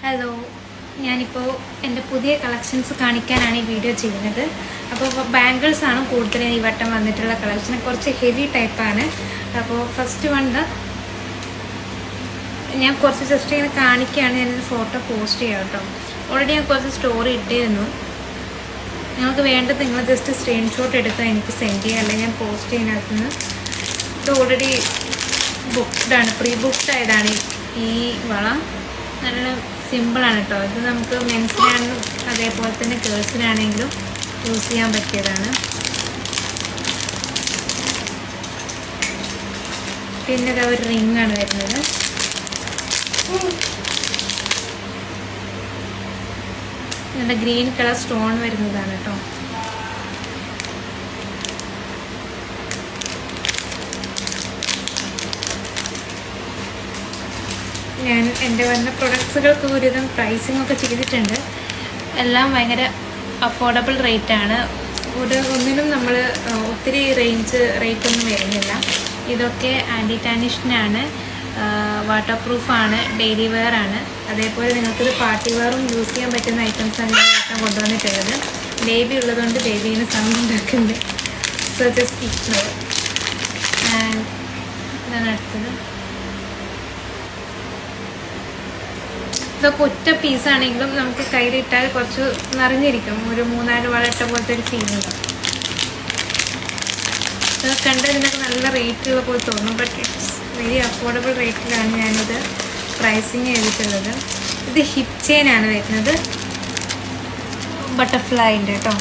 Hello, ഞാനിപ്പോൾ എൻ്റെ പുതിയ കളക്ഷൻസ് കാണിക്കാനാണ് ഈ വീഡിയോ ചെയ്യുന്നത്. അപ്പോൾ ബാംഗിൾസാണ് കൂടുതലും ഈ വട്ടം വന്നിട്ടുള്ള കളക്ഷൻ. കുറച്ച് ഹെവി ടൈപ്പാണ്. അപ്പോൾ ഫസ്റ്റ് വണ് ഞാൻ കുറച്ച് ജസ്റ്റ് ഇങ്ങനെ കാണിക്കുകയാണ്. ഞാനൊരു ഫോട്ടോ പോസ്റ്റ് ചെയ്യാം കേട്ടോ. ഓൾറെഡി ഞാൻ കുറച്ച് സ്റ്റോറി ഇട്ടിരുന്നു. നിങ്ങൾക്ക് വേണ്ടത് നിങ്ങൾ ജസ്റ്റ് സ്ക്രീൻഷോട്ട് എടുക്കുക, എനിക്ക് സെൻഡ് ചെയ്യുക, അല്ലെങ്കിൽ ഞാൻ പോസ്റ്റ് ചെയ്യുന്നതിനകത്ത് നിന്ന്. ഇത് ഓൾറെഡി ബുക്ക്ഡാണ്, പ്രീ ബുക്ക്ഡ് ആയതാണ് ഈ വള. നല്ല സിമ്പിളാണ് കേട്ടോ. ഇത് നമുക്ക് മെൻസിനാണെങ്കിലും അതേപോലെ തന്നെ ഗേൾസിനാണെങ്കിലും യൂസ് ചെയ്യാൻ പറ്റിയതാണ്. പിന്നെ ഇത് ഒരു റിങ്ങാണ് വരുന്നത്. നല്ല ഗ്രീൻ കളർ സ്റ്റോൺ വരുന്നതാണ് കേട്ടോ. ഞാൻ എൻ്റെ വരുന്ന പ്രൊഡക്ട്സുകൾക്ക് ഒരുവിധം പ്രൈസിങ് ഒക്കെ ചെയ്തിട്ടുണ്ട്. എല്ലാം ഭയങ്കര അഫോർഡബിൾ റേറ്റാണ്. ഒന്നിനും നമ്മൾ ഒത്തിരി റേറ്റൊന്നും വരുന്നില്ല. ഇതൊക്കെ ആൻറ്റി ടാനിഷിനാണ്, വാട്ടർ പ്രൂഫാണ്, ഡെയിലി വെയർ ആണ്. അതേപോലെ നിങ്ങൾക്കിത് പാർട്ടി വെയറും യൂസ് ചെയ്യാൻ പറ്റുന്ന ഐറ്റംസാണ് ഞാൻ കൊണ്ടുവന്നിട്ടുള്ളത്. ബേബി ഉള്ളതുകൊണ്ട് ബേബീനെ സൗണ്ട് ഉണ്ടാക്കുന്നുണ്ട്. So just ignore. ആൻഡ് ഇതാണ് അടുത്തത്. ഇതൊക്കെ ഒറ്റ പീസാണെങ്കിലും നമുക്ക് കയ്യിലിട്ടാൽ കുറച്ച് നിറഞ്ഞിരിക്കും. ഒരു 3-4 വളട്ട പോലത്തെ ഒരു ഫീൽ ഉണ്ടാവും. ഇതൊക്കെ കണ്ടതിനൊക്കെ നല്ല റേറ്റുള്ള പോലെ തോന്നും. ബട്ട് ഇറ്റ്സ് വെരി അഫോർഡബിൾ റേറ്റിലാണ് ഞാനിത് പ്രൈസിങ് ചെയ്തിട്ടുള്ളത്. ഇത് ഹിപ്പ് ചെയിനാണ് വരുന്നത്, ബട്ടർഫ്ലൈൻ്റെ കേട്ടോ.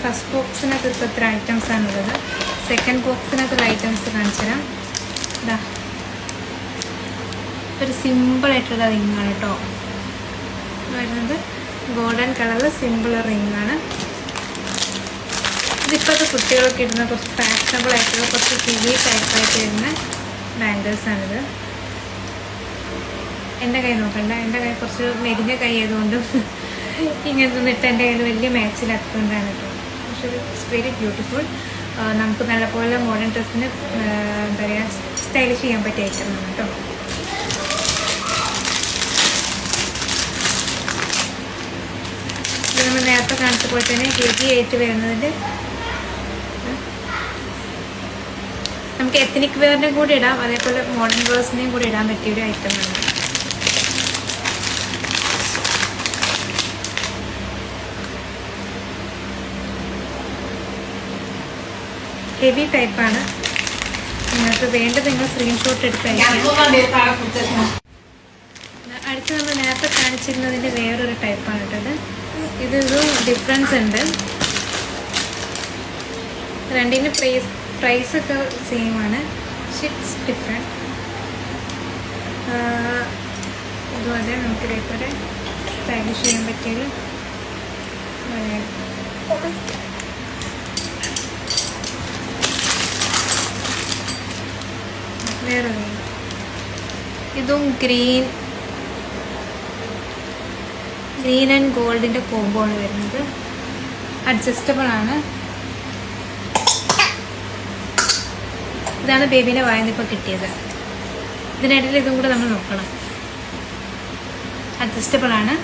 ഫസ്റ്റ് ബോക്സിനകത്ത് ഇപ്പോൾ ഇത്ര ഐറ്റംസാണുള്ളത്. സെക്കൻഡ് ബോക്സിനകത്തുള്ള ഐറ്റംസ് കാണിച്ചു തരാം. ഇതാ ഒരു സിമ്പിളായിട്ടുള്ള റിങ്ങാണ് കേട്ടോ വരുന്നത്. ഗോൾഡൻ കളറിൽ സിമ്പിൾ റിങ്ങാണ്. ഇതിപ്പോഴത്തെ കുട്ടികളൊക്കെ ഇടുന്ന കുറച്ച് ഫാഷനബിൾ ആയിട്ടുള്ള കുറച്ച് ഹെവി ടൈപ്പായിട്ട് വരുന്ന ബാംഗിൾസാണിത്. എൻ്റെ കൈ നോക്കണ്ട, എൻ്റെ കൈ കുറച്ച് മെലിഞ്ഞ കൈ ആയതുകൊണ്ടും ഇങ്ങനത്തെ നിട്ട് എൻ്റെ കയ്യിൽ വലിയ മാച്ചിലാക്കൊണ്ടാണ് കേട്ടോ. പക്ഷേ ഇറ്റ്സ് വെരി ബ്യൂട്ടിഫുൾ. നമുക്ക് നല്ലപോലെ മോഡേൺ ഡ്രസ്സിന് എന്താ പറയുക സ്റ്റൈലിഷ് ചെയ്യാൻ പറ്റിയ ഐറ്റമാണ് കേട്ടോ. നമ്മൾ നേരത്തെ കാണിച്ച പോലെ തന്നെ ഹെവി ആയിട്ട് വരുന്നതിൻ്റെ നമുക്ക് എത്നിക് വെയറിൻ്റെയും കൂടി ഇടാം, അതേപോലെ മോഡേൺ വേഴ്സിൻ്റെയും കൂടി ഇടാൻ പറ്റിയൊരു ഐറ്റമാണ്. ഹെവി ടൈപ്പാണ്. നിങ്ങൾക്ക് വേണ്ടത് നിങ്ങൾ സ്ക്രീൻഷോട്ട് എടുത്തായിരിക്കും. അടുത്ത് നമ്മൾ നേരത്തെ കാണിച്ചിരുന്നതിൻ്റെ വേറൊരു ടൈപ്പാണ് കേട്ടത്. ഇതൊരു ഡിഫറൻസ് ഉണ്ട്. രണ്ടിൻ്റെ പ്രൈസൊക്കെ സെയിം ആണ്, പക്ഷെ ഇറ്റ്സ് ഡിഫറെൻറ്റ്. ഇതുപോലെ നമുക്ക് ഇതേപോലെ സ്റ്റൈലിഷ് ചെയ്യാൻ പറ്റിയത് വേറൊരു. ഇതും ഗ്രീൻ ആൻഡ് ഗോൾഡിൻ്റെ കോംബോ ആണ് വരുന്നത്. അഡ്ജസ്റ്റബിൾ ആണ്. ഇതാണ് ബേബീൻ്റെ വായന ഇപ്പോൾ കിട്ടിയത്. ഇതിനിടയിൽ ഇതും കൂടെ നമ്മൾ നോക്കണം. അഡ്ജസ്റ്റബിൾ ആണ്.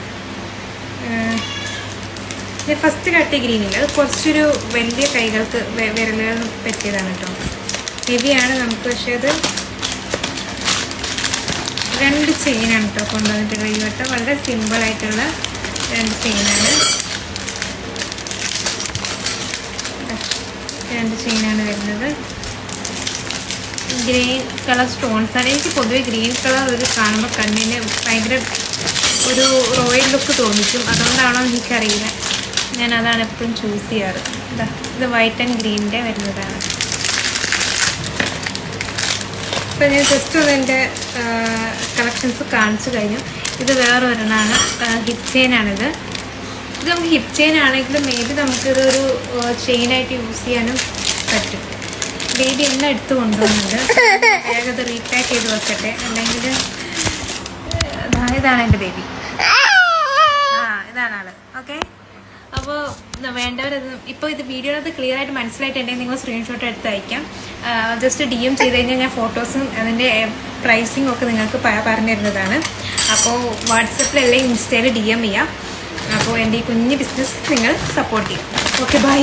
ഇത് ഫസ്റ്റ് കട്ടി ഗ്രീനില്ല, അത് കുറച്ചൊരു വലിയ കൈകൾക്ക് വിരലുകൾ പറ്റിയതാണ് കേട്ടോ. ഹെവിയാണ് നമുക്ക്. പക്ഷേ അത് 2 ചെയിനാണ് കേട്ടോ കൊണ്ടുവന്നിട്ടുള്ള ഈ വട്ടം. വളരെ സിമ്പിളായിട്ടുള്ള 2 ചെയിനാണ്. 2 ചെയിനാണ് വരുന്നത്. ഗ്രീൻ കളർ സ്റ്റോൺസാണ്. എനിക്ക് പൊതുവെ ഗ്രീൻ കളർ ഒരു കാണുമ്പോൾ കണ്ണിന് ഭയങ്കര ഒരു റോയൽ ലുക്ക് തോന്നിക്കും. അതുകൊണ്ടാണോ എനിക്കറിയില്ല, ഞാൻ അതാണ് എപ്പോഴും ചൂസ് ചെയ്യാറ്. ഇത് വൈറ്റ് ആൻഡ് ഗ്രീനിൻ്റെ വരുന്നതാണ്. ഇപ്പം ഞാൻ ജസ്റ്റ് ഒന്ന് എൻ്റെ കളക്ഷൻസ് കാണിച്ചു കഴിഞ്ഞു. ഇത് വേറെ ഒരെണ്ണമാണ്, ഹിപ്പ് ചെയിനാണിത്. ഇത് നമുക്ക് ഹിപ്പ് ചെയിൻ ആണെങ്കിലും മേ ബി നമുക്കിതൊരു ചെയിനായിട്ട് യൂസ് ചെയ്യാനും പറ്റും. ബേബി എല്ലാം എടുത്ത് കൊണ്ടുപോകുന്നുണ്ട്. വേഗം ഇത് റീപാക്ക് ചെയ്ത് വെക്കട്ടെ, അല്ലെങ്കിൽ ഇതാണ് എൻ്റെ ബേബി. ഇതാണ് ആള്. ഓക്കെ, അപ്പോൾ വേണ്ടവരത് ഇപ്പോൾ ഇത് വീഡിയോനകത്ത് ക്ലിയർ ആയിട്ട് മനസ്സിലായിട്ടുണ്ടെങ്കിൽ നിങ്ങൾ സ്ക്രീൻഷോട്ട് എടുത്ത് അയക്കാം. ജസ്റ്റ് DM ചെയ്ത് കഴിഞ്ഞാൽ ഞാൻ ഫോട്ടോസും അതിൻ്റെ പ്രൈസിങ് ഒക്കെ നിങ്ങൾക്ക് പറഞ്ഞു തരുന്നതാണ്. അപ്പോൾ വാട്സപ്പിലല്ലേ ഇൻസ്റ്റയിൽ DM ചെയ്യാം. അപ്പോൾ എൻ്റെ ഈ കുഞ്ഞ് ബിസിനസ് നിങ്ങൾ സപ്പോർട്ട് ചെയ്യും. Okay, by.